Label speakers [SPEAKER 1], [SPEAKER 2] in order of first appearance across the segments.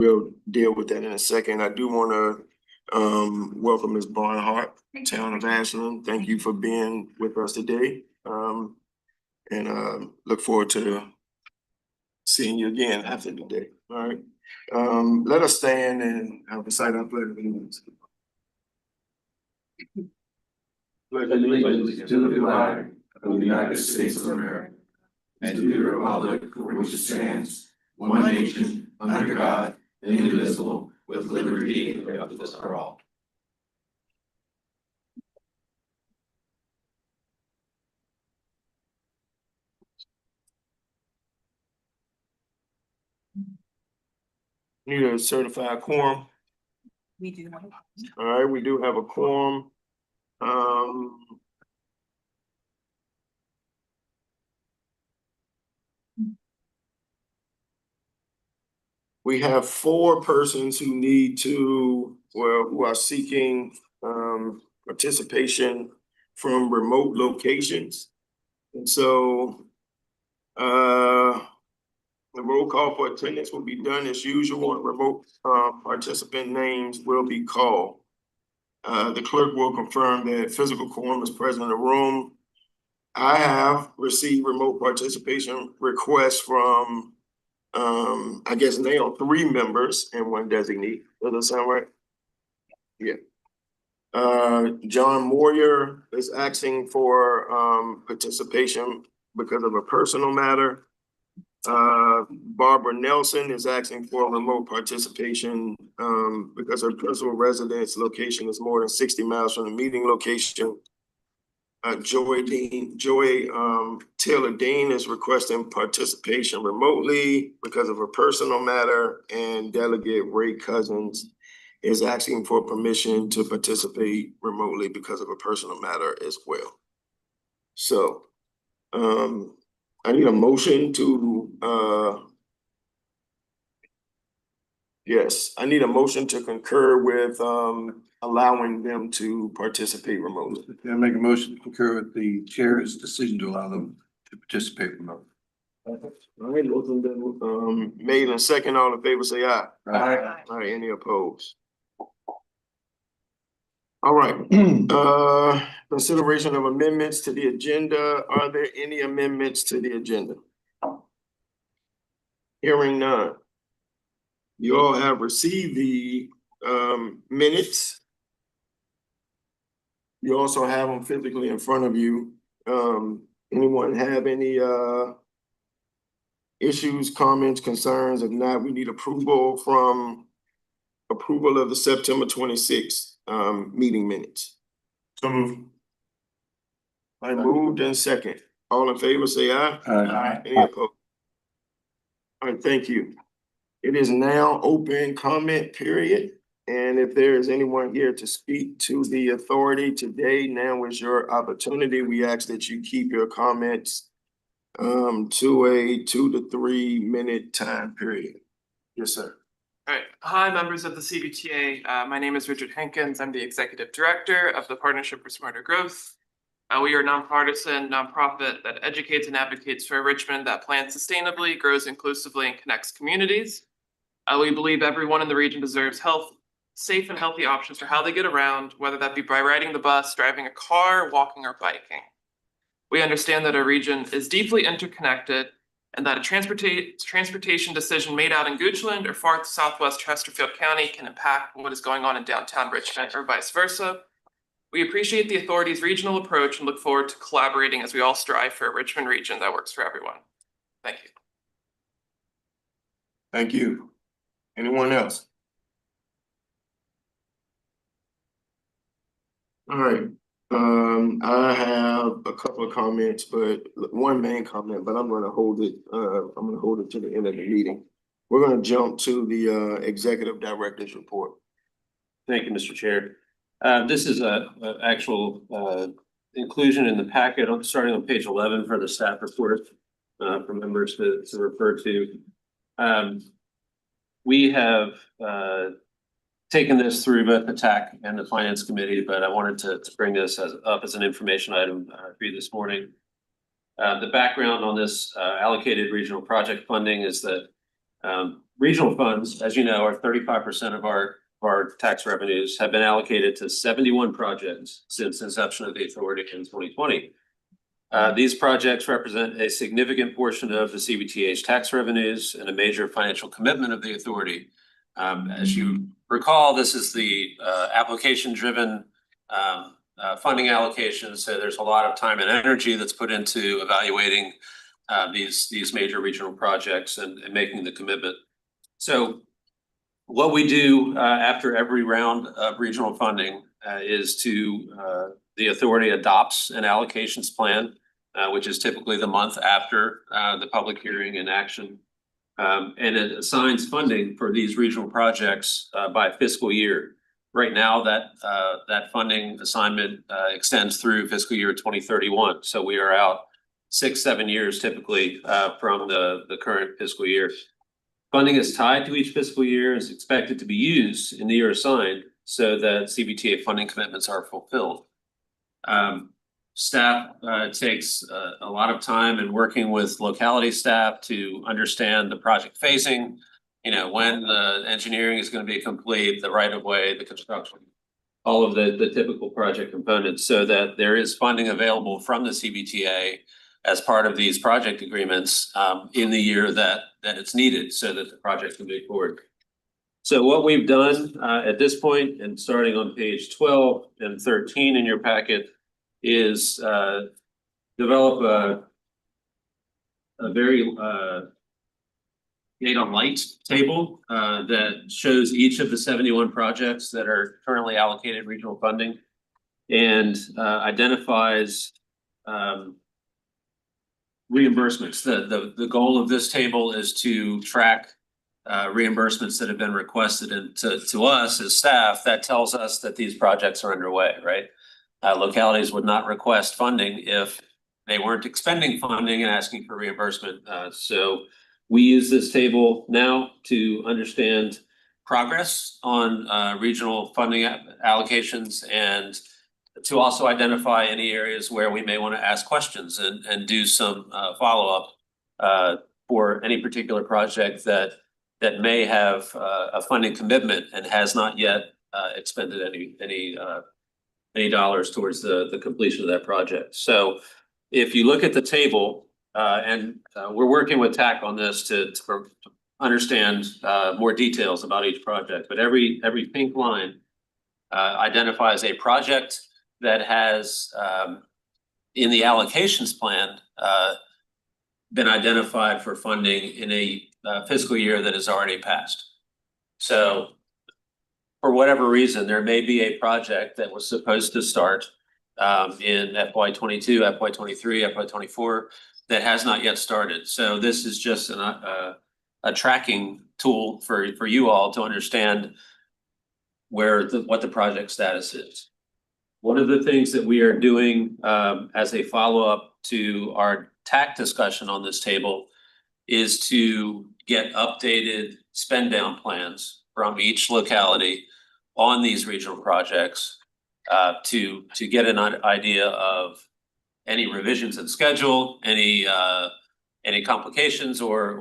[SPEAKER 1] We'll deal with that in a second. I do want to welcome Ms. Barnhart, Town of Ashland. Thank you for being with us today. And look forward to seeing you again after today. All right. Let us stand and recite our pledge of allegiance.
[SPEAKER 2] Pledge allegiance to the flag of the United States of America and to the republic for which it stands, one nation, under God, indivisible, with liberty and justice for all.
[SPEAKER 1] Need a certified quorum.
[SPEAKER 3] We do.
[SPEAKER 1] All right, we do have a quorum. We have 4 persons who need to, who are seeking participation from remote locations. And so the roll call for attendance will be done as usual, and remote participant names will be called. The clerk will confirm that physical quorum is present in the room. I have received remote participation requests from I guess now 3 members and 1 designee. Does that sound right? Yeah. John Moyer is asking for participation because of a personal matter. Barbara Nelson is asking for remote participation because her principal residence location is more than 60 miles from the meeting location. Joy Taylor Dean is requesting participation remotely because of a personal matter, and Delegate Ray Cousins is asking for permission to participate remotely because of a personal matter as well. So I need a motion to yes, I need a motion to concur with allowing them to participate remotely.
[SPEAKER 2] I make a motion to concur with the chair's decision to allow them to participate remotely.
[SPEAKER 1] All right, motion been made and second. All in favor, say aye.
[SPEAKER 2] Aye.
[SPEAKER 1] All right, any opposed? All right, consideration of amendments to the agenda. Are there any amendments to the agenda? Hearing none. You all have received the minutes. You also have them physically in front of you. Anyone have any issues, comments, concerns? If not, we need approval of the September 26th meeting minutes. So moved. I moved in second. All in favor, say aye.
[SPEAKER 2] Aye.
[SPEAKER 1] Any opposed? All right, thank you. It is now open comment period. And if there is anyone here to speak to the authority today, now is your opportunity. We ask that you keep your comments to a 2 to 3 minute time period. Yes, sir.
[SPEAKER 4] All right. Hi, members of the Cvta. My name is Richard Hankins. I'm the Executive Director of the Partnership for Smarter Growth. We are a nonpartisan nonprofit that educates and advocates for a Richmond that plans sustainably, grows inclusively, and connects communities. We believe everyone in the region deserves safe and healthy options for how they get around, whether that be by riding the bus, driving a car, walking, or biking. We understand that our region is deeply interconnected and that a transportation decision made out in Goochland or far southwest Chesterfield County can impact what is going on in downtown Richmond or vice versa. We appreciate the authority's regional approach and look forward to collaborating as we all strive for a Richmond region that works for everyone. Thank you.
[SPEAKER 1] Thank you. Anyone else? All right. I have a couple of comments, but one main comment, but I'm going to hold it. I'm going to hold it to the end of the meeting. We're going to jump to the executive director's report.
[SPEAKER 5] Thank you, Mr. Chair. This is a actual inclusion in the packet, starting on page 11 for the staff report for members to refer to. We have taken this through both the TAC and the Finance Committee, but I wanted to bring this up as an information item for you this morning. The background on this allocated regional project funding is that Regional funds, as you know, are 35% of our tax revenues, have been allocated to 71 projects since inception of the authority in 2020. These projects represent a significant portion of the CVTA's tax revenues and a major financial commitment of the authority. As you recall, this is the application-driven funding allocation. So there's a lot of time and energy that's put into evaluating these major regional projects and making the commitment. So what we do after every round of regional funding is the authority adopts an allocations plan, which is typically the month after the public hearing and action. And it assigns funding for these regional projects by fiscal year. Right now, that funding assignment extends through fiscal year 2031. So we are out 6-7 years typically from the current fiscal year. Funding is tied to each fiscal year and is expected to be used in the year assigned so that CVTA funding commitments are fulfilled. Staff takes a lot of time in working with locality staff to understand the project phasing, when the engineering is going to be complete, the right of way, the construction, all of the typical project components, so that there is funding available from the CVTA as part of these project agreements in the year that it's needed so that the project can move forward. So what we've done at this point, and starting on page 12 and 13 in your packet, is develop a very data light table that shows each of the 71 projects that are currently allocated regional funding and identifies reimbursements. The goal of this table is to track reimbursements that have been requested, and to us as staff, that tells us that these projects are underway, right? Localities would not request funding if they weren't expending funding and asking for reimbursement. So we use this table now to understand progress on regional funding allocations, and to also identify any areas where we may want to ask questions and do some follow-up for any particular project that may have a funding commitment and has not yet expended any dollars towards the completion of that project. So if you look at the table, and we're working with TAC on this to understand more details about each project, but every pink line identifies a project that has in the allocations plan been identified for funding in a fiscal year that has already passed. So for whatever reason, there may be a project that was supposed to start in FY22, FY23, FY24 that has not yet started. So this is just a tracking tool for you all to understand what the project status is. One of the things that we are doing as a follow-up to our TAC discussion on this table is to get updated spend down plans from each locality on these regional projects to get an idea of any revisions in schedule, any complications or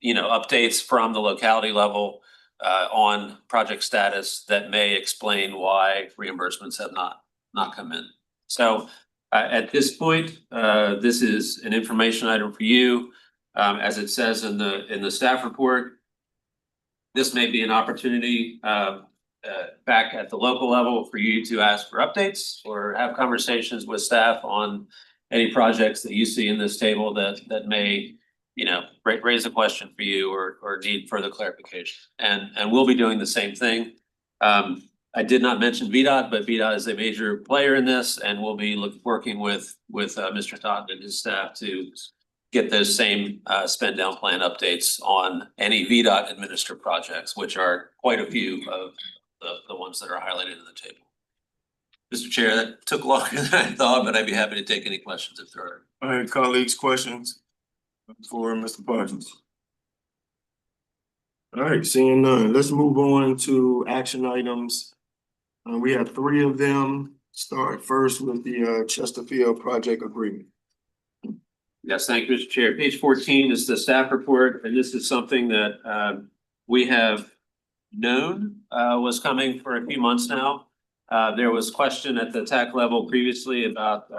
[SPEAKER 5] updates from the locality level on project status that may explain why reimbursements have not come in. So at this point, this is an information item for you. As it says in the staff report, this may be an opportunity back at the local level for you to ask for updates or have conversations with staff on any projects that you see in this table that may raise a question for you or need further clarification. And we'll be doing the same thing. I did not mention VDOT, but VDOT is a major player in this, and we'll be working with Mr. Totten and his staff to get those same spend down plan updates on any VDOT administered projects, which are quite a few of the ones that are highlighted in the table. Mr. Chair, that took longer than I thought, but I'd be happy to take any questions if there are.
[SPEAKER 1] All right, colleagues, questions for Mr. Parsons? All right, seeing none, let's move on to action items. We have 3 of them. Start first with the Chesterfield project agreement.
[SPEAKER 5] Yes, thank you, Mr. Chair. Page 14 is the staff report, and this is something that we have known was coming for a few months now. There was question at the TAC level previously about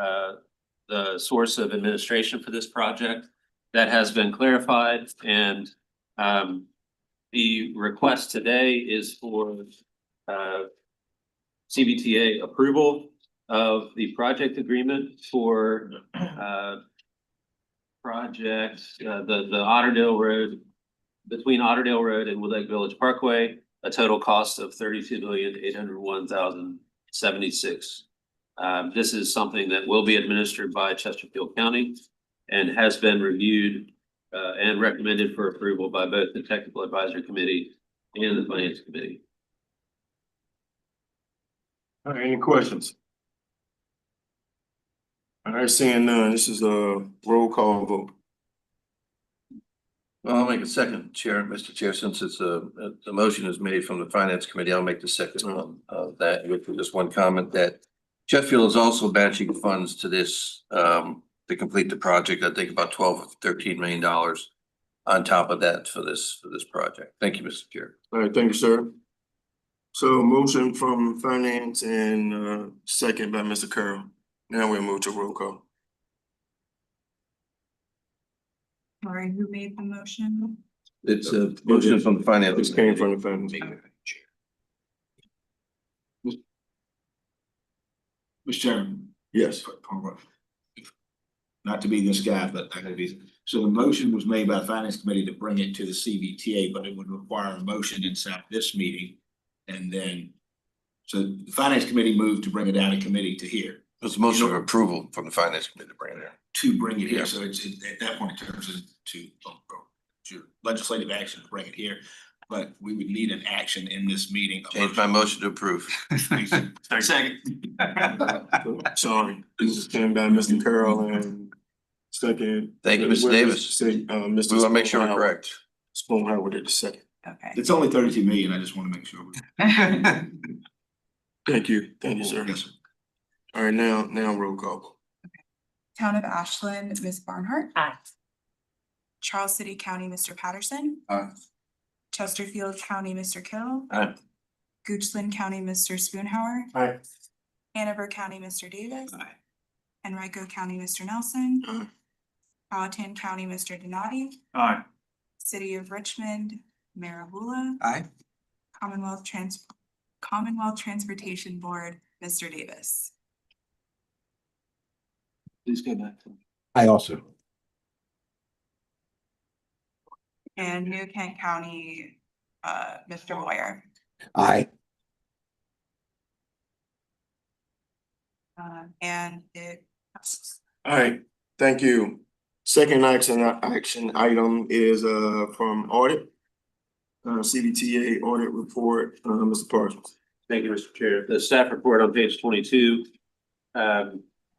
[SPEAKER 5] the source of administration for this project. That has been clarified, and the request today is for CVTA approval of the project agreement for project, the Otterdale Road, between Otterdale Road and Wood Lake Village Parkway, a total cost of $32,801,076. This is something that will be administered by Chesterfield County and has been reviewed and recommended for approval by both the Technical Advisory Committee and the Finance Committee.
[SPEAKER 1] All right, any questions? All right, seeing none, this is a roll call vote.
[SPEAKER 2] Well, I'll make a second, Mr. Chair, since it's the motion is made from the Finance Committee, I'll make the second on that with just one comment that Sheffield is also matching funds to this to complete the project. I think about $12 or $13 million on top of that for this project. Thank you, Mr. Chair.
[SPEAKER 1] All right, thank you, sir. So motion from Finance and second by Mr. Carroll. Now we'll move to roll call.
[SPEAKER 3] Sorry, who made the motion?
[SPEAKER 2] It's a motion from the Finance.
[SPEAKER 1] This came from the Finance.
[SPEAKER 6] Mr. Chairman,
[SPEAKER 1] Yes.
[SPEAKER 6] not to be this guy, but I gotta be, so the motion was made by the Finance Committee to bring it to the CVTA, but it would require a motion inside this meeting. And then, so the Finance Committee moved to bring it out of committee to here,
[SPEAKER 2] It's a motion of approval from the Finance Committee to bring it in.
[SPEAKER 6] to bring it here,
[SPEAKER 2] Yes.
[SPEAKER 6] so it's, at that point, it turns into legislative action to bring it here. But we would need an action in this meeting.
[SPEAKER 2] Change my motion to approve.
[SPEAKER 6] Second.
[SPEAKER 1] Sorry, this is came by Mr. Carroll and second.
[SPEAKER 2] Thank you, Mr. Davis.
[SPEAKER 1] Say, Mr.
[SPEAKER 2] We want to make sure we're correct.
[SPEAKER 1] Spoonhour did the second.
[SPEAKER 3] Okay.
[SPEAKER 6] It's only 32 million, I just wanna make sure.
[SPEAKER 1] Thank you, sir.
[SPEAKER 6] Yes, sir.
[SPEAKER 1] All right, now roll call.
[SPEAKER 3] Town of Ashland, Ms. Barnhart.
[SPEAKER 7] Aye.
[SPEAKER 3] Charles City County, Mr. Patterson.
[SPEAKER 2] Aye.
[SPEAKER 3] Chesterfield County, Mr. Kill.
[SPEAKER 2] Aye.
[SPEAKER 3] Goochland County, Mr. Spoonhour.
[SPEAKER 1] Aye.
[SPEAKER 3] Hanover County, Mr. Davis.
[SPEAKER 6] Aye.
[SPEAKER 3] Henrico County, Mr. Nelson.
[SPEAKER 1] Aye.
[SPEAKER 3] Powhatan County, Mr. Donati.
[SPEAKER 6] Aye.
[SPEAKER 3] City of Richmond, Mayor Hula.
[SPEAKER 2] Aye.
[SPEAKER 3] Commonwealth Transportation Board, Mr. Davis.
[SPEAKER 1] Please go back.
[SPEAKER 8] I also.
[SPEAKER 3] And New Kent County, Mr. Moyer.
[SPEAKER 8] Aye.
[SPEAKER 3] And it passes.
[SPEAKER 1] All right, thank you. Second action item is from audit. CVTA audit report, Mr. Parsons.
[SPEAKER 5] Thank you, Mr. Chair. The staff report on page 22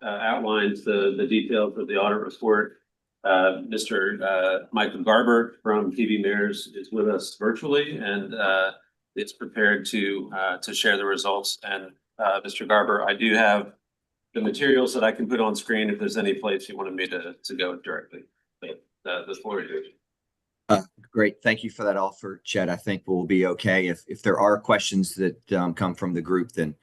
[SPEAKER 5] outlines the details of the audit report. Mr. Michael Garber from PV Mayors is with us virtually and is prepared to share the results. And Mr. Garber, I do have the materials that I can put on screen if there's any place you wanted me to go directly. But the floor is yours.
[SPEAKER 8] Great. Thank you for that offer, Chet. I think we'll be okay. If there are questions that come from the group, then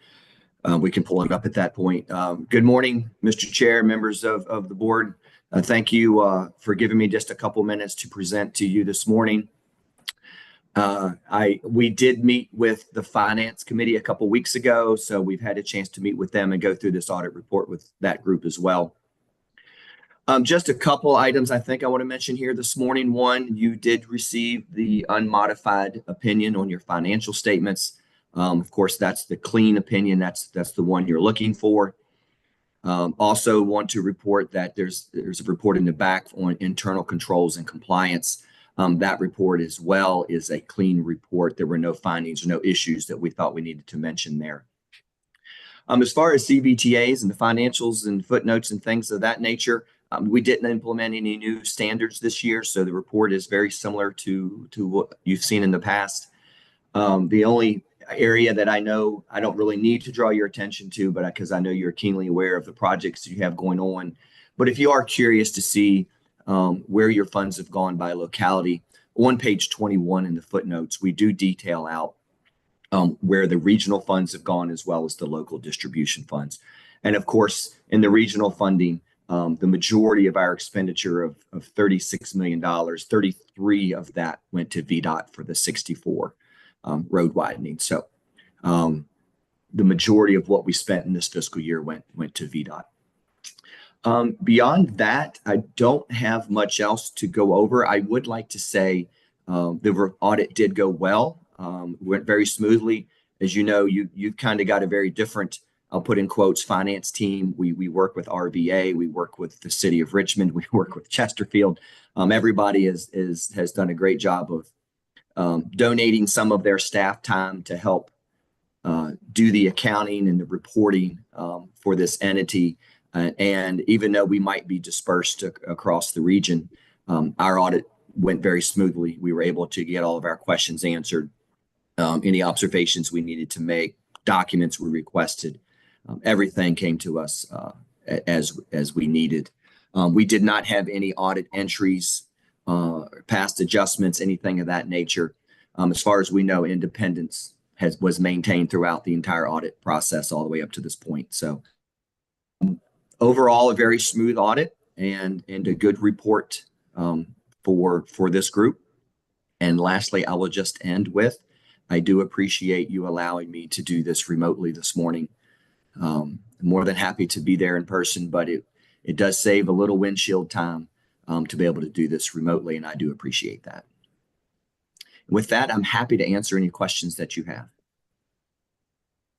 [SPEAKER 8] we can pull them up at that point. Good morning, Mr. Chair, members of the board. Thank you for giving me just a couple minutes to present to you this morning. We did meet with the Finance Committee a couple weeks ago, so we've had a chance to meet with them and go through this audit report with that group as well. Just a couple items I think I want to mention here this morning. One, you did receive the unmodified opinion on your financial statements. Of course, that's the clean opinion. That's the one you're looking for. Also want to report that there's a report in the back on internal controls and compliance. That report as well is a clean report. There were no findings or no issues that we thought we needed to mention there. As far as CVTAs and the financials and footnotes and things of that nature, we didn't implement any new standards this year, so the report is very similar to what you've seen in the past. The only area that I know I don't really need to draw your attention to, but because I know you're keenly aware of the projects you have going on. But if you are curious to see where your funds have gone by locality. On page 21 in the footnotes, we do detail out where the regional funds have gone as well as the local distribution funds. And of course, in the regional funding, the majority of our expenditure of $36 million, 33 of that went to VDOT for the 64 road widening. So the majority of what we spent in this fiscal year went to VDOT. Beyond that, I don't have much else to go over. I would like to say the audit did go well, went very smoothly. As you know, you've kind of got a very different, I'll put in quotes, finance team. We work with RVA, we work with the city of Richmond, we work with Chesterfield. Everybody has done a great job of donating some of their staff time to help do the accounting and the reporting for this entity. And even though we might be dispersed across the region, our audit went very smoothly. We were able to get all of our questions answered. Any observations we needed to make, documents were requested. Everything came to us as we needed. We did not have any audit entries, past adjustments, anything of that nature. As far as we know, independence was maintained throughout the entire audit process all the way up to this point. So overall, a very smooth audit and a good report for this group. And lastly, I will just end with, I do appreciate you allowing me to do this remotely this morning. More than happy to be there in person, but it does save a little windshield time to be able to do this remotely, and I do appreciate that. With that, I'm happy to answer any questions that you have.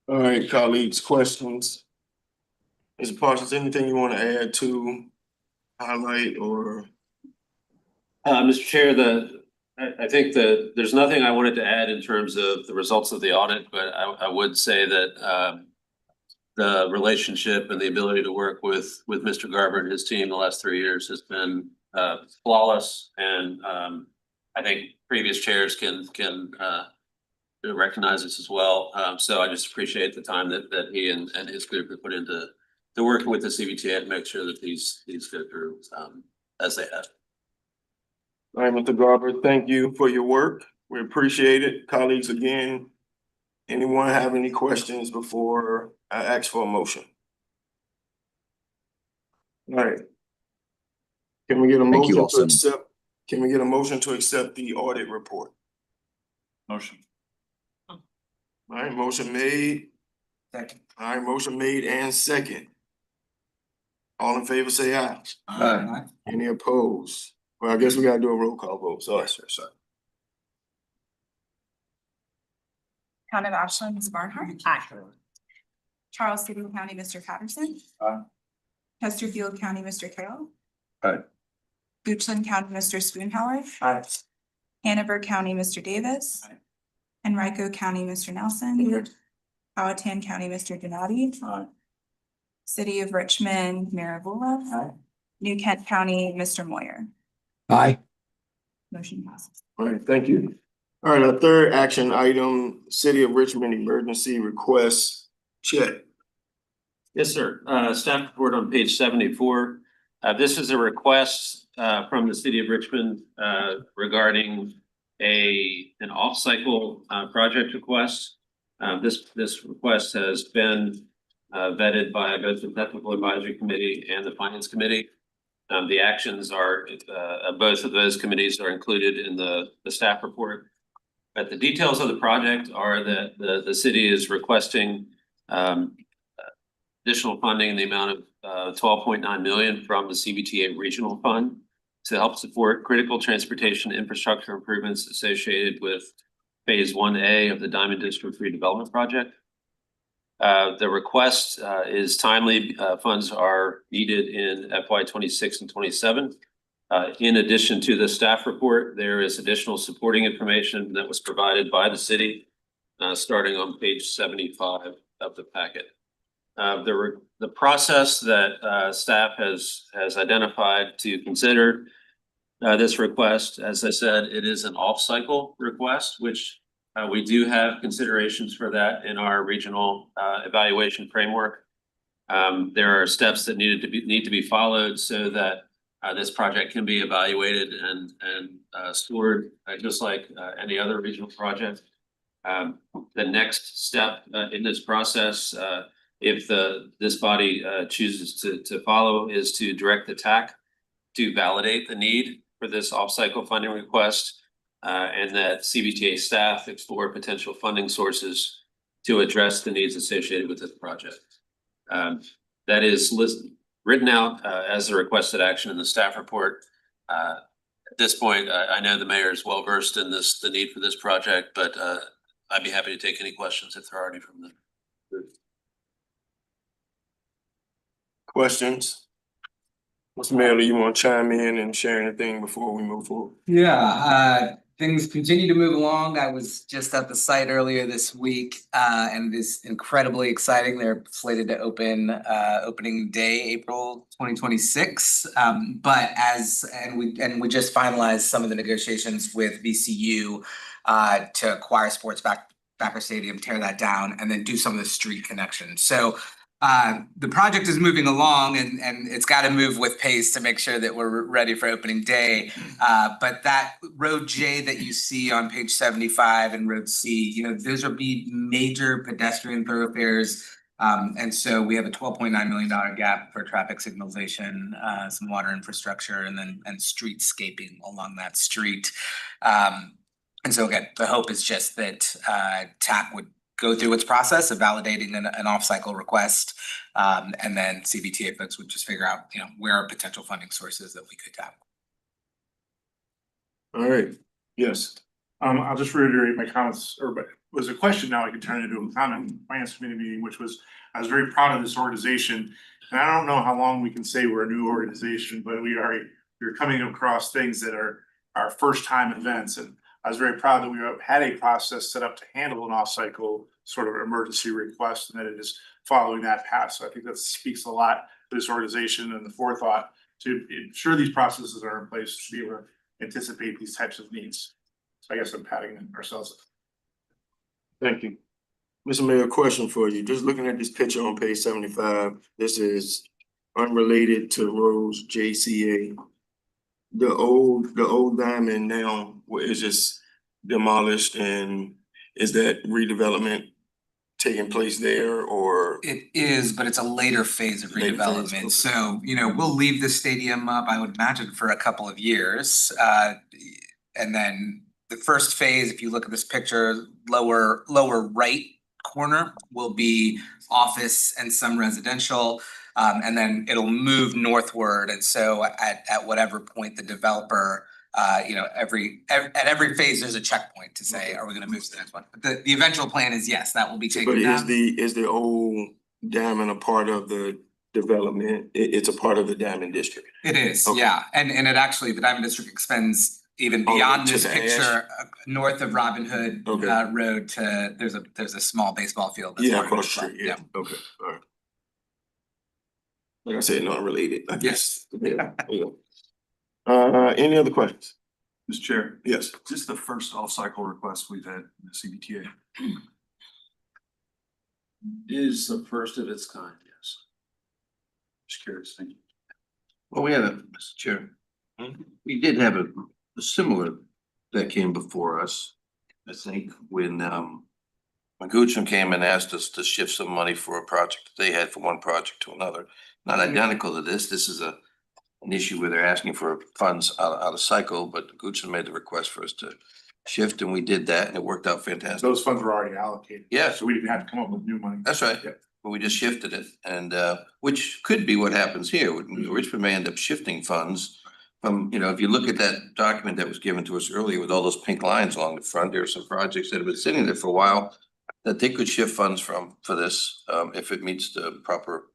[SPEAKER 1] All right, colleagues, questions? Mr. Parsons, anything you want to add to highlight or?
[SPEAKER 5] Mr. Chair, I think that there's nothing I wanted to add in terms of the results of the audit, but I would say that the relationship and the ability to work with Mr. Garber and his team the last 3 years has been flawless. And I think previous chairs can recognize this as well. So I just appreciate the time that he and his group have put into working with the Cvta to make sure that these go through as they have.
[SPEAKER 1] All right, Mr. Garber, thank you for your work. We appreciate it. Colleagues, again, anyone have any questions before I ask for a motion? All right. Can we get a
[SPEAKER 8] Thank you
[SPEAKER 1] motion
[SPEAKER 8] all
[SPEAKER 1] to
[SPEAKER 8] so much.
[SPEAKER 1] accept? Can we get a motion to accept the audit report?
[SPEAKER 2] Motion.
[SPEAKER 1] All right, motion made.
[SPEAKER 2] Second.
[SPEAKER 1] All right, motion made and second. All in favor, say aye.
[SPEAKER 2] Aye.
[SPEAKER 1] Any opposed? Well, I guess we gotta do a roll call vote. Sorry.
[SPEAKER 3] Town of Ashland, Ms. Barnhart. Aye. Charles City County, Mr. Patterson.
[SPEAKER 2] Aye.
[SPEAKER 3] Chesterfield County, Mr. Carroll.
[SPEAKER 2] Aye.
[SPEAKER 3] Goochland County, Mr. Spoonholler.
[SPEAKER 2] Aye.
[SPEAKER 3] Hanover County, Mr. Davis.
[SPEAKER 2] Aye.
[SPEAKER 3] Henrico County, Mr. Nelson. Powhatan County, Mr. Donati.
[SPEAKER 2] Aye.
[SPEAKER 3] City of Richmond, Maravula.
[SPEAKER 2] Aye.
[SPEAKER 3] New Kent County, Mr. Moyer.
[SPEAKER 2] Aye.
[SPEAKER 3] Motion passes.
[SPEAKER 1] All right, thank you. All right, our third action item, City of Richmond emergency request check.
[SPEAKER 5] Yes, sir. Staff report on page 74. This is a request from the city of Richmond regarding an off-cycle project request. This request has been vetted by both the technical advisory committee and the finance committee. The actions are both of those committees are included in the staff report. But the details of the project are that the city is requesting additional funding in the amount of $12.9 million from the Cvta Regional Fund to help support critical transportation infrastructure improvements associated with Phase 1A of the Diamond District redevelopment project. The request is timely. Funds are needed in FY 26 and 27. In addition to the staff report, there is additional supporting information that was provided by the city, starting on page 75 of the packet. The process that staff has identified to consider this request, as I said, it is an off-cycle request, which we do have considerations for that in our regional evaluation framework. There are steps that need to be followed so that This project can be evaluated and scored just like any other regional project. The next step in this process, if this body chooses to follow, is to direct the TAC to validate the need for this off-cycle funding request, and that CVTA staff explore potential funding sources to address the needs associated with this project. That is written out as a requested action in the staff report. At this point, I know the mayor is well versed in the need for this project, but I'd be happy to take any questions if there are any from the group.
[SPEAKER 1] Questions? Mr. Mayor, do you want to chime in and share anything before we move forward?
[SPEAKER 7] Yeah, things continue to move along. I was just at the site earlier this week, and it is incredibly exciting. They're slated to open opening day, April 2026. But we just finalized some of the negotiations with VCU to acquire Backer Stadium, tear that down, and then do some of the street connections. So the project is moving along and it's got to move with pace to make sure that we're ready for opening day. But that road J that you see on page 75 and road C, those will be major pedestrian thoroughfares. And so we have a $12.9 million gap for traffic signalization, some water infrastructure, and streetscaping along that street. And so again, the hope is just that TAP would go through its process of validating an off-cycle request, and then CVTA folks would just figure out, where are potential funding sources that we could tap.
[SPEAKER 1] All right, yes.
[SPEAKER 9] I'll just reiterate my comments, but it was a question, now I can turn it into a comment. Finance committee meeting, which was, I was very proud of this organization. And I don't know how long we can say we're a new organization, but we're coming across things that are our first time events. And I was very proud that we had a process set up to handle an off-cycle sort of emergency request, and that it is following that path. So I think that speaks a lot to this organization and the forethought to ensure these processes are in place to be able to anticipate these types of needs. So I guess I'm patting ourselves.
[SPEAKER 1] Thank you. Mr. Mayor, question for you. Just looking at this picture on page 75, this is unrelated to Rose JCA. The old diamond now is just demolished, and is that redevelopment taking place there, or?
[SPEAKER 7] It is, but it's a later phase of
[SPEAKER 1] Later phase,
[SPEAKER 7] redevelopment.
[SPEAKER 1] okay.
[SPEAKER 7] So, we'll leave the stadium up, I would imagine, for a couple of years. And then the first phase, if you look at this picture, lower right corner will be office and some residential. And then it'll move northward. And so at whatever point the developer, at every phase, there's a checkpoint to say, are we gonna move to the next one? But the eventual plan is, yes, that will be taken
[SPEAKER 1] But
[SPEAKER 7] down.
[SPEAKER 1] is the old diamond a part of the development? It's a part of the diamond district.
[SPEAKER 7] It is,
[SPEAKER 1] Okay.
[SPEAKER 7] yeah. And it actually, the Diamond District extends even
[SPEAKER 1] Oh,
[SPEAKER 7] beyond
[SPEAKER 1] to
[SPEAKER 7] this
[SPEAKER 1] the ash?
[SPEAKER 7] picture, north of Robin Hood
[SPEAKER 1] Okay.
[SPEAKER 7] Road to, there's a small baseball field. that's
[SPEAKER 1] Yeah,
[SPEAKER 7] part of it
[SPEAKER 1] across
[SPEAKER 7] as
[SPEAKER 1] the
[SPEAKER 7] well.
[SPEAKER 1] street, yeah, okay, all right. Like I said, not related, I guess. Yeah. Any other questions?
[SPEAKER 9] Mr. Chair,
[SPEAKER 1] Yes.
[SPEAKER 9] is this the first off-cycle request we've had in the CBTA?
[SPEAKER 5] Is the first of its kind, yes.
[SPEAKER 9] Just curious, thank you.
[SPEAKER 2] Well, we had Mr. Chair, we did have a similar that came before us, I think, when Gucci came and asked us to shift some money for a project that they had for one project to another. Not identical to this. This is an issue where they're asking for funds out of cycle, but Gucci made the request for us to shift, and we did that, and it worked out fantastic.
[SPEAKER 9] Those funds were already allocated.
[SPEAKER 2] Yeah.
[SPEAKER 9] So we didn't have to come up with new money.
[SPEAKER 2] That's right.
[SPEAKER 9] Yeah.
[SPEAKER 2] But we just shifted it, and which could be what happens here. Richmond may end up shifting funds from, if you look at that document that was given to us earlier with all those pink lines along the front, there are some projects that have been sitting there for a while that they could shift funds for this, if it meets the proper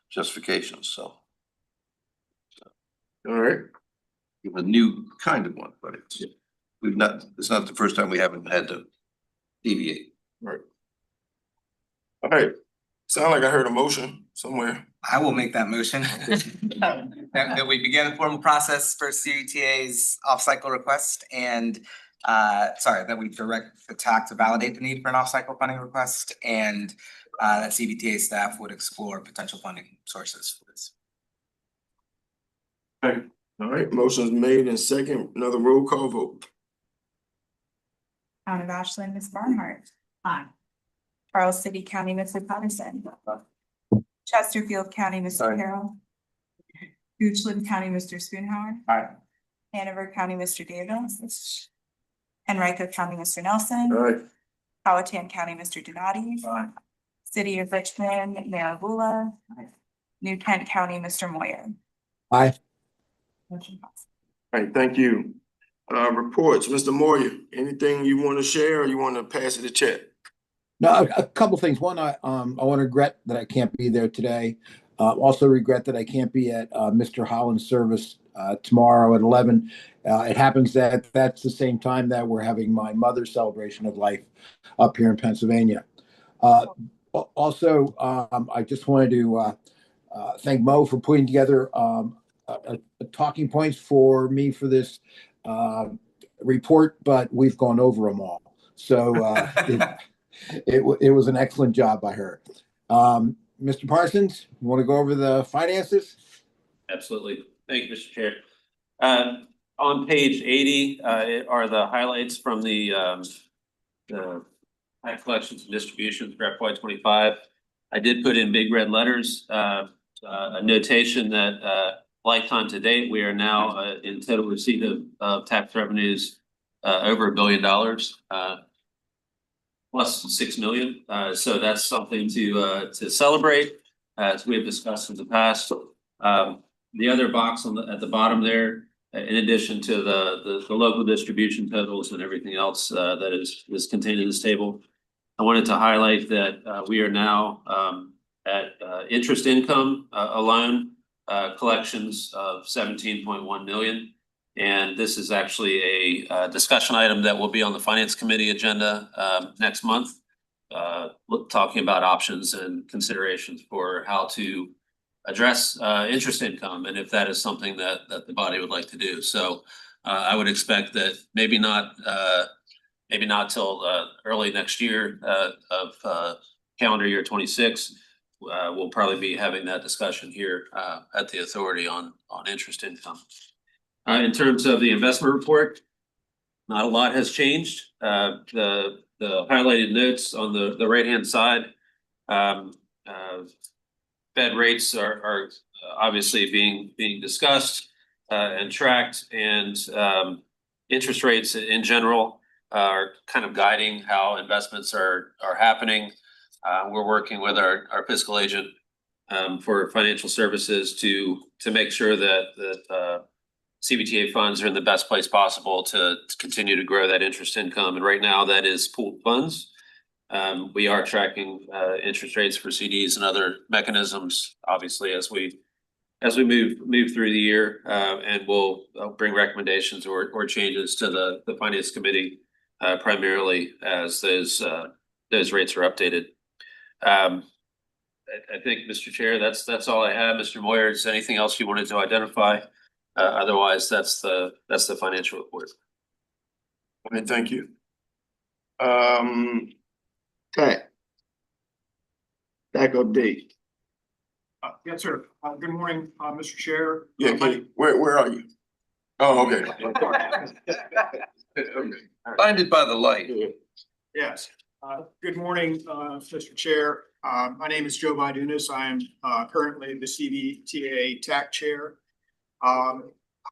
[SPEAKER 2] justifications, so.
[SPEAKER 1] All right,
[SPEAKER 2] A new kind of one, but it's not the first time we haven't had to deviate.
[SPEAKER 1] all right. Sound like I heard a motion somewhere.
[SPEAKER 7] I will make that motion. That we begin the formal process for CVTA's off-cycle request and, that we direct the TAC to validate the need for an off-cycle funding request and that CVTA staff would explore potential funding sources for this.
[SPEAKER 1] All right, motion's made and second, another roll call vote.
[SPEAKER 3] Town of Ashland, Ms. Barnhart. Aye. Charles City County, Mr. Patterson. Chesterfield County, Mr.
[SPEAKER 1] Aye.
[SPEAKER 3] Carroll. Goochland County, Mr. Spoonhour.
[SPEAKER 9] Aye.
[SPEAKER 3] Hanover County, Mr. Davis. Henrico County, Mr. Nelson.
[SPEAKER 1] All right,
[SPEAKER 3] Powhatan County, Mr. Donati. City of Richmond, Mayor Bula. New Kent County, Mr. Moyer.
[SPEAKER 6] Aye.
[SPEAKER 3] Motion passed.
[SPEAKER 1] all right, thank you. Reports, Mr. Moyer, anything you want to share or you want to pass it to Chet?
[SPEAKER 10] No, a couple things. One, I want to regret that I can't be there today. Also regret that I can't be at Mr. Holland's service tomorrow at 11. It happens that that's the same time that we're having my mother's celebration of life up here in Pennsylvania. Also, I just wanted to thank Mo for putting together talking points for me for this report, but we've gone over them all. So it was an excellent job by her. Mr. Parsons, you want to go over the finances?
[SPEAKER 5] Absolutely. Thank you, Mr. Chair. On page 80 are the highlights from the tax collections and distributions for FY25. I did put in big red letters a notation that lifetime to date, we are now in total receipt of tax revenues over $1 billion. Plus 6 million. So that's something to celebrate, as we have discussed in the past. The other box at the bottom there, in addition to the local distribution totals and everything else that is contained in this table, I wanted to highlight that we are now at interest income alone collections of 17.1 million. And this is actually a discussion item that will be on the Finance Committee agenda next month, talking about options and considerations for how to address interest income, and if that is something that the body would like to do. So I would expect that maybe not till early next year of calendar year 26, we'll probably be having that discussion here at the authority on interest income. In terms of the investment report, not a lot has changed. The highlighted notes on the right-hand side, Fed rates are obviously being discussed and tracked, and interest rates in general are kind of guiding how investments are happening. We're working with our fiscal agent for financial services to make sure that Cvta funds are in the best place possible to continue to grow that interest income. And right now that is pooled funds. We are tracking interest rates for CDs and other mechanisms, obviously, as we move through the year, and we'll bring recommendations or changes to the Finance Committee primarily as those rates are updated. I think, Mr. Chair, that's all I have. Mr. Moyer, is there anything else you wanted to identify? Otherwise, that's the financial report.
[SPEAKER 1] All right, thank you. TAC update.
[SPEAKER 11] Yes, sir. Good morning, Mr. Chair.
[SPEAKER 1] Yeah, where are you? Oh, okay.
[SPEAKER 2] Blinded by the light.
[SPEAKER 11] Yes. Good morning, Mr. Chair. My name is Joe Vidunas. I am currently the Cvta TAC Chair.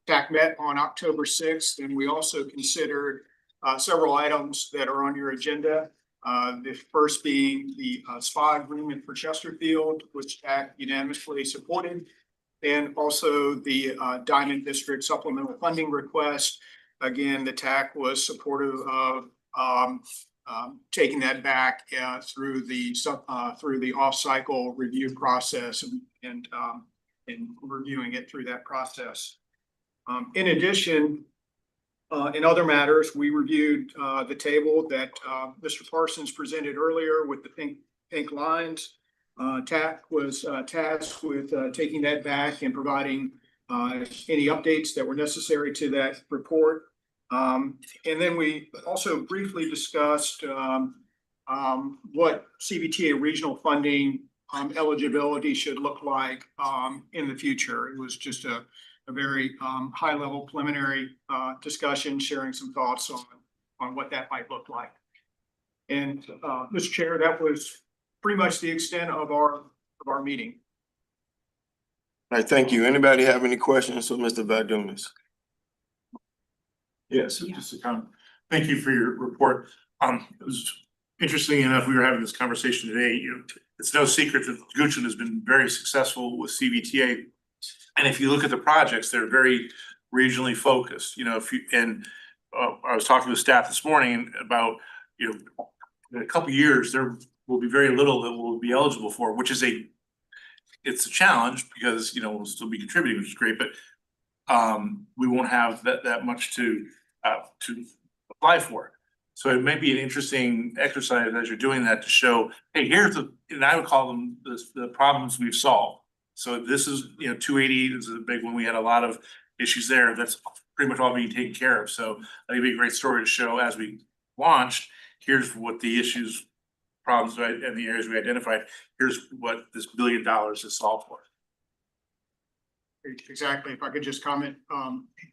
[SPEAKER 11] TAC met on October 6th, and we also considered several items that are on your agenda. The first being the SPA agreement for Chesterfield, which TAC unanimously supported, and also the Diamond District supplemental funding request. Again, the TAC was supportive of taking that back through the off-cycle review process and reviewing it through that process. In addition, in other matters, we reviewed the table that Mr. Parsons presented earlier with the pink lines. TAC was tasked with taking that back and providing any updates that were necessary to that report. And then we also briefly discussed what Cvta regional funding eligibility should look like in the future. It was just a a very high level preliminary discussion, sharing some thoughts on what that might look like. And Mr. Chair, that was pretty much the extent of our meeting.
[SPEAKER 1] All right, thank you. Anybody have any questions for Mr. Vadunas?
[SPEAKER 9] Yes, just a comment. Thank you for your report. It was interesting enough, we were having this conversation today, you know, it's no secret that Goochland has been very successful with CVTA. And if you look at the projects, they're very regionally focused, you know, I was talking with staff this morning about, you know, in a couple of years, there will be very little that we'll be eligible for, which is it's a challenge because, you know, we'll still be contributing, which is great, but we won't have that much to apply for. So it may be an interesting exercise as you're doing that to show, hey, here's and I would call them the problems we've solved. So this is, you know, 280 is a big one. We had a lot of issues there. That's pretty much all being taken care of. So that'd be a great story to show as we launched. Here's what the issues, problems, and the areas we identified. Here's what this $1 billion is solved for.
[SPEAKER 11] Exactly. If I could just comment,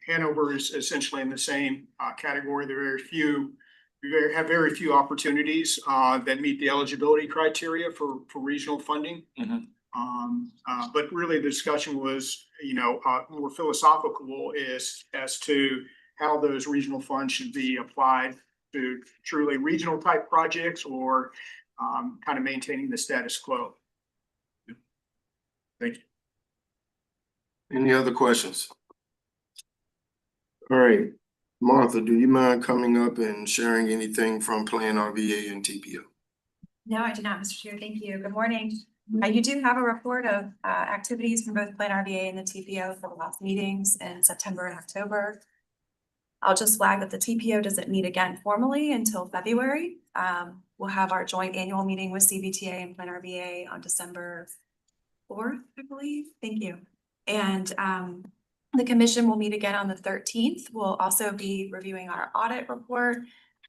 [SPEAKER 11] Hanover is essentially in the same category. There are very few opportunities that meet the eligibility criteria for regional funding. But really the discussion was, you know, more philosophical as to how those regional funds should be applied to truly regional type projects or kind of maintaining the status quo.
[SPEAKER 9] Thank you.
[SPEAKER 1] Any other questions? All right, Martha, do you mind coming up and sharing anything from Plan RVA and TPO?
[SPEAKER 3] No, I do not, Mr. Chair. Thank you. Good morning. You do have a report of activities from both Plan RVA and the TPO for the last meetings in September and October. I'll just flag that the TPO doesn't meet again formally until February. We'll have our joint annual meeting with CVTA and Plan RVA on December 4th, I believe. Thank you. And the commission will meet again on the 13th. We'll also be reviewing our audit report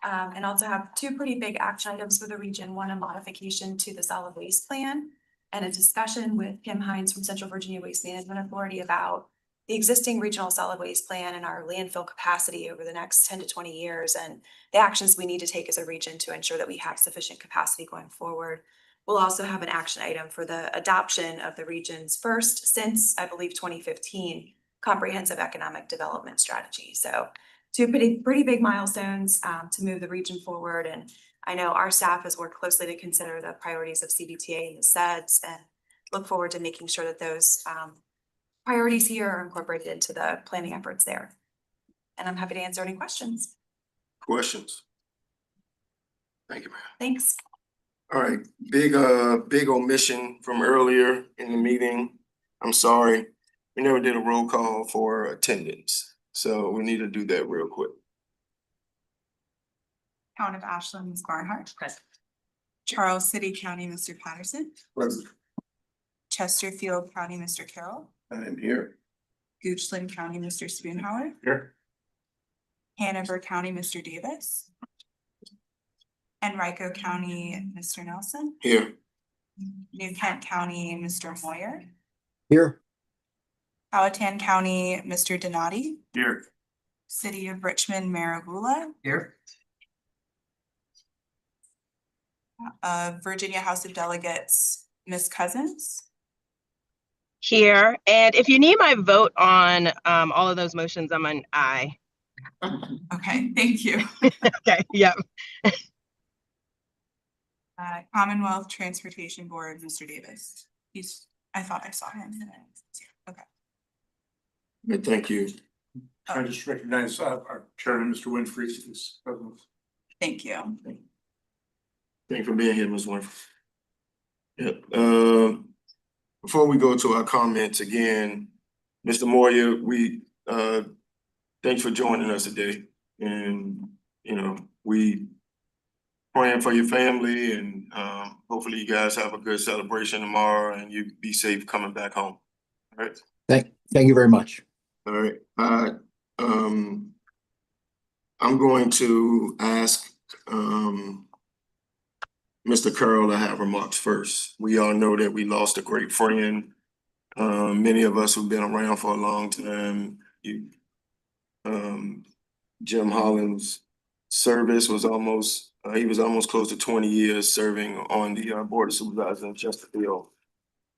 [SPEAKER 3] and also have two pretty big action items for the region. One, a modification to the solid waste plan and a discussion with Kim Hines from Central Virginia Waste Management Authority about the existing regional solid waste plan and our landfill capacity over the next 10 to 20 years and the actions we need to take as a region to ensure that we have sufficient capacity going forward. We'll also have an action item for the adoption of the region's first since, I believe, 2015 comprehensive economic development strategy. So two pretty big milestones to move the region forward. And I know our staff has worked closely to consider the priorities of CVTA and the SEDS and look forward to making sure that those priorities here are incorporated into the planning efforts there. And I'm happy to answer any questions.
[SPEAKER 1] Questions? Thank you, ma'am.
[SPEAKER 3] Thanks.
[SPEAKER 1] All right, big omission from earlier in the meeting. I'm sorry. We never did a roll call for attendance, so we need to do that real quick.
[SPEAKER 3] Town of Ashland, Ms. Barnhart. Present. Charles City County, Mr. Patterson.
[SPEAKER 1] Present.
[SPEAKER 3] Chesterfield County, Mr. Carroll.
[SPEAKER 1] I am here.
[SPEAKER 3] Goochland County, Mr. Spoonhour.
[SPEAKER 9] Here.
[SPEAKER 3] Hanover County, Mr. Davis. Enrico County, Mr. Nelson.
[SPEAKER 1] Here.
[SPEAKER 3] New Kent County, Mr. Moyer.
[SPEAKER 10] Here.
[SPEAKER 3] Powhatan County, Mr. Donati.
[SPEAKER 9] Here.
[SPEAKER 3] City of Richmond, Maragula.
[SPEAKER 7] Here.
[SPEAKER 3] Virginia House of Delegates, Ms. Cousins.
[SPEAKER 12] Here, and if you need my vote on all of those motions, I'm an aye.
[SPEAKER 3] Okay, thank you.
[SPEAKER 12] Okay, yep.
[SPEAKER 3] Commonwealth Transportation Board, Mr. Davis. I thought I saw him. Okay.
[SPEAKER 1] Good, thank you.
[SPEAKER 9] I just recognize our chairman, Mr. Winfrey, is present.
[SPEAKER 3] Thank you.
[SPEAKER 1] Thank you for being here, Ms. Winfrey. Yep, before we go to our comments again, Mr. Moyer, we thanks for joining us today. And, you know, we praying for your family and hopefully you guys have a good celebration tomorrow and you be safe coming back home. All right.
[SPEAKER 10] Thank you very much.
[SPEAKER 1] All right. I'm going to ask Mr. Carroll to have remarks first. We all know that we lost a great friend Many of us who've been around for a long time, Jim Holland's service was almost, he was almost close to 20 years serving on the Board of Supervisors in Chesterfield.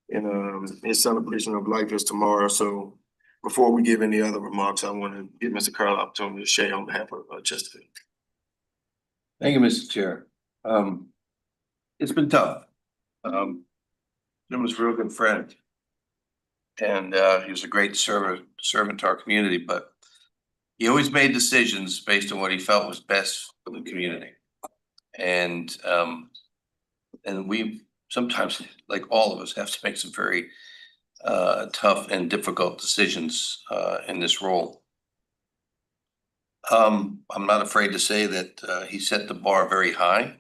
[SPEAKER 1] And his celebration of life is tomorrow, so before we give any other remarks, I want to give Mr. Carl an opportunity to share on behalf of Chesterfield.
[SPEAKER 2] Thank you, Mr. Chair. It's been tough. Jim was a real good friend. And he was a great servant to our community, but he always made decisions based on what he felt was best for the community. And we sometimes, like all of us, have to make some very tough and difficult decisions in this role. I'm not afraid to say that he set the bar very high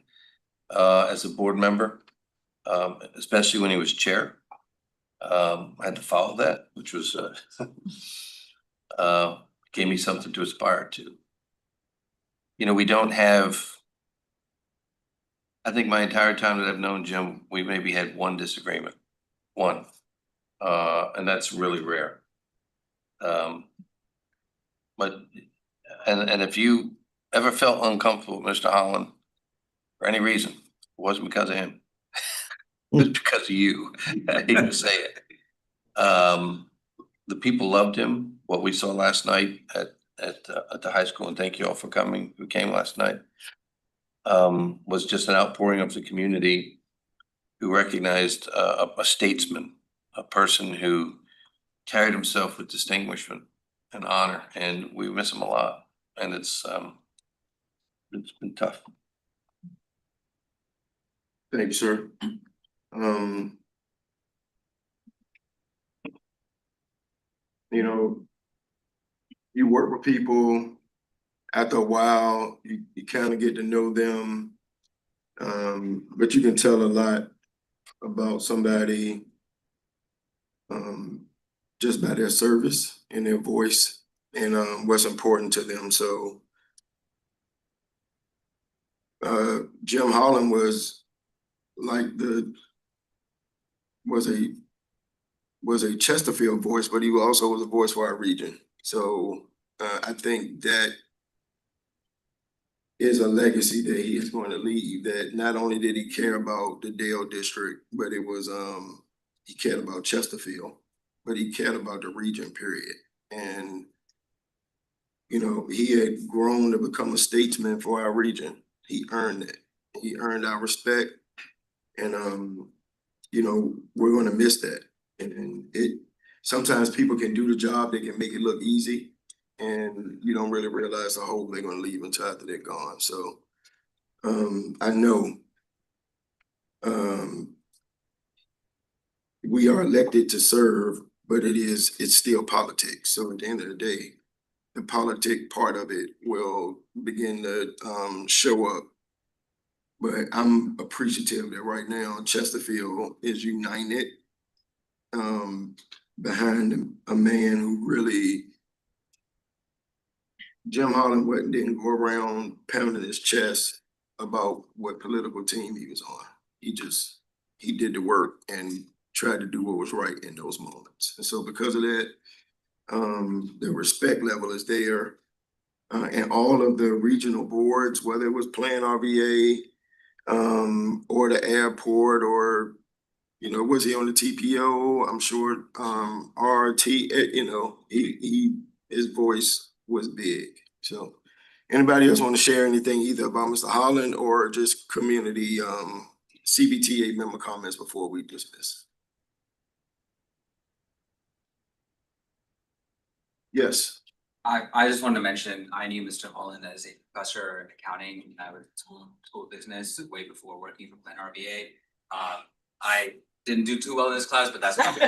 [SPEAKER 2] as a board member, especially when he was chair. I had to follow that, which was gave me something to aspire to. You know, we don't have, I think my entire time that I've known Jim, we maybe had one disagreement, one, and that's really rare. But if you ever felt uncomfortable with Mr. Holland for any reason, it wasn't because of him. It was because of you. I hate to say it. The people loved him. What we saw last night at the high school, and thank you all for coming, who came last night, was just an outpouring of the community who recognized a statesman, a person who carried himself with distinguishment and honor, and we miss him a lot. And it's been tough.
[SPEAKER 1] Thank you, sir. You know, you work with people, after a while, you kind of get to know them. But you can tell a lot about somebody just by their service and their voice and what's important to them. So Jim Holland was like was a Chesterfield voice, but he also was a voice for our region. So I think that is a legacy that he is going to leave, that not only did he care about the Dale district, but it was he cared about Chesterfield, but he cared about the region, period. And you know, he had grown to become a statesman for our region. He earned it. He earned our respect. And you know, we're gonna miss that. And sometimes people can do the job, they can make it look easy, and you don't really realize the hole they're gonna leave until after they're gone. So I know we are elected to serve, but it's still politics. So at the end of the day, the politic part of it will begin to show up. But I'm appreciative that right now Chesterfield is united behind a man who really, Jim Holland didn't go around pounding his chest about what political team he was on. He did the work and tried to do what was right in those moments. And so because of that, the respect level is there. And all of the regional boards, whether it was Plan RVA or the airport, or you know, was he on the TPO? I'm sure RT, you know, his voice was big. So anybody else want to share anything either about Mr. Holland or just community CVTA member comments before we dismiss? Yes.
[SPEAKER 13] I just wanted to mention, I knew Mr. Holland as a professor in accounting when I was in school business way before working for Plan RVA. I didn't do too well in this class, but that's not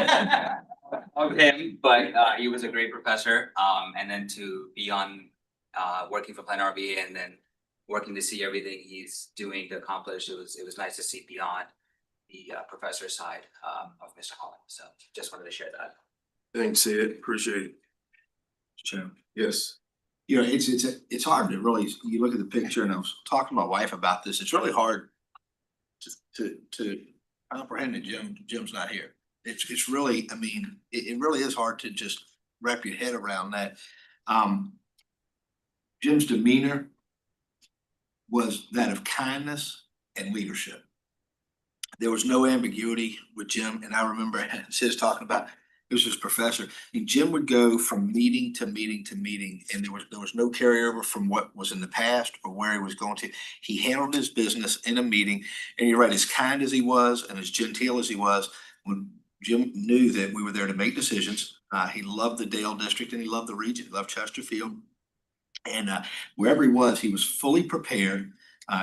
[SPEAKER 13] of him, but he was a great professor. And then to be on working for Plan RVA and then working to see everything he's doing to accomplish, it was nice to see beyond the professor side of Mr. Holland. So just wanted to share that.
[SPEAKER 1] Thanks, Sid. Appreciate it.
[SPEAKER 6] Chair.
[SPEAKER 1] Yes.
[SPEAKER 6] You know, it's hard to really, you look at the picture, and I was talking to my wife about this, it's really hard to comprehend that Jim's not here. It's really, I mean, it really is hard to just wrap your head around that. Jim's demeanor was that of kindness and leadership. There was no ambiguity with Jim, and I remember Sis talking about, he was his professor. And Jim would go from meeting to meeting to meeting, and there was no carryover from what was in the past or where he was going to. He handled his business in a meeting, and you're right, as kind as he was and as genteel as he was, when Jim knew that we were there to make decisions, he loved the Dale district and he loved the region, he loved Chesterfield. And wherever he was fully prepared.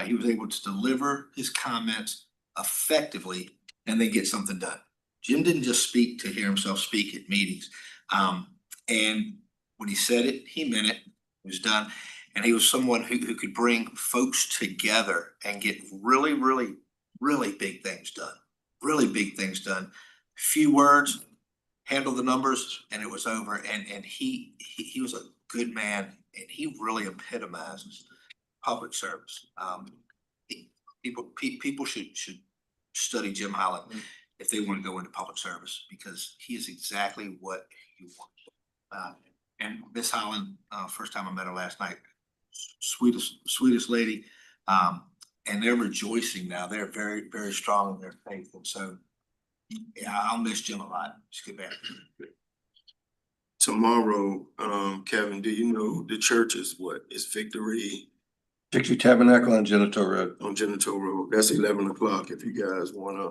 [SPEAKER 6] He was able to deliver his comments effectively and then get something done. Jim didn't just speak to hear himself speak at meetings. And when he said it, he meant it. It was done. And he was someone who could bring folks together and get really, really, really big things done. Really big things done. Few words, handle the numbers, and it was over. And he was a good man, and he really epitomizes public service. People should study Jim Holland if they want to go into public service, because he is exactly what you want. And Miss Holland, first time I met her last night, sweetest lady. And they're rejoicing now. They're very, very strong in their faith. And so, yeah, I'll miss Jim a lot. He's a good man.
[SPEAKER 1] Tomorrow, Kevin, do you know the church is what? Is Victory
[SPEAKER 2] Victory Tabernacle on Genito Road.
[SPEAKER 1] on Genito Road? That's 11 o'clock if you guys wanna.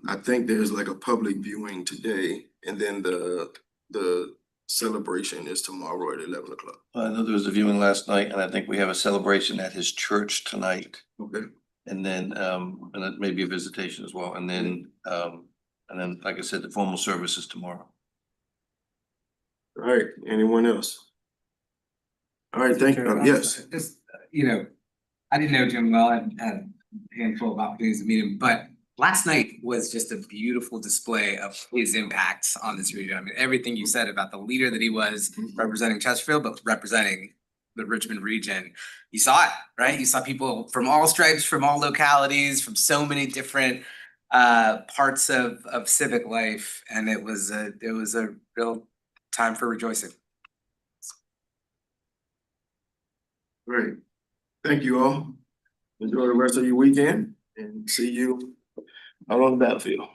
[SPEAKER 1] I think there's like a public viewing today, and then the celebration is tomorrow at 11 o'clock.
[SPEAKER 2] I know there was a viewing last night, and I think we have a celebration at his church tonight.
[SPEAKER 1] Okay.
[SPEAKER 2] And then it may be a visitation as well. And then, like I said, the formal service is tomorrow.
[SPEAKER 1] All right, anyone else? All right, thank you. Yes.
[SPEAKER 7] Just, I didn't know Jim well. I had a handful of opportunities to meet him, but last night was just a beautiful display of his impacts on this region. I mean, everything you said about the leader that he was representing Chesterfield, but representing the Richmond region, you saw it, right? You saw people from all stripes, from all localities, from so many different parts of civic life, and it was a real time for rejoicing.
[SPEAKER 1] Great. Thank you all. Enjoy the rest of your weekend and see you out on the battlefield.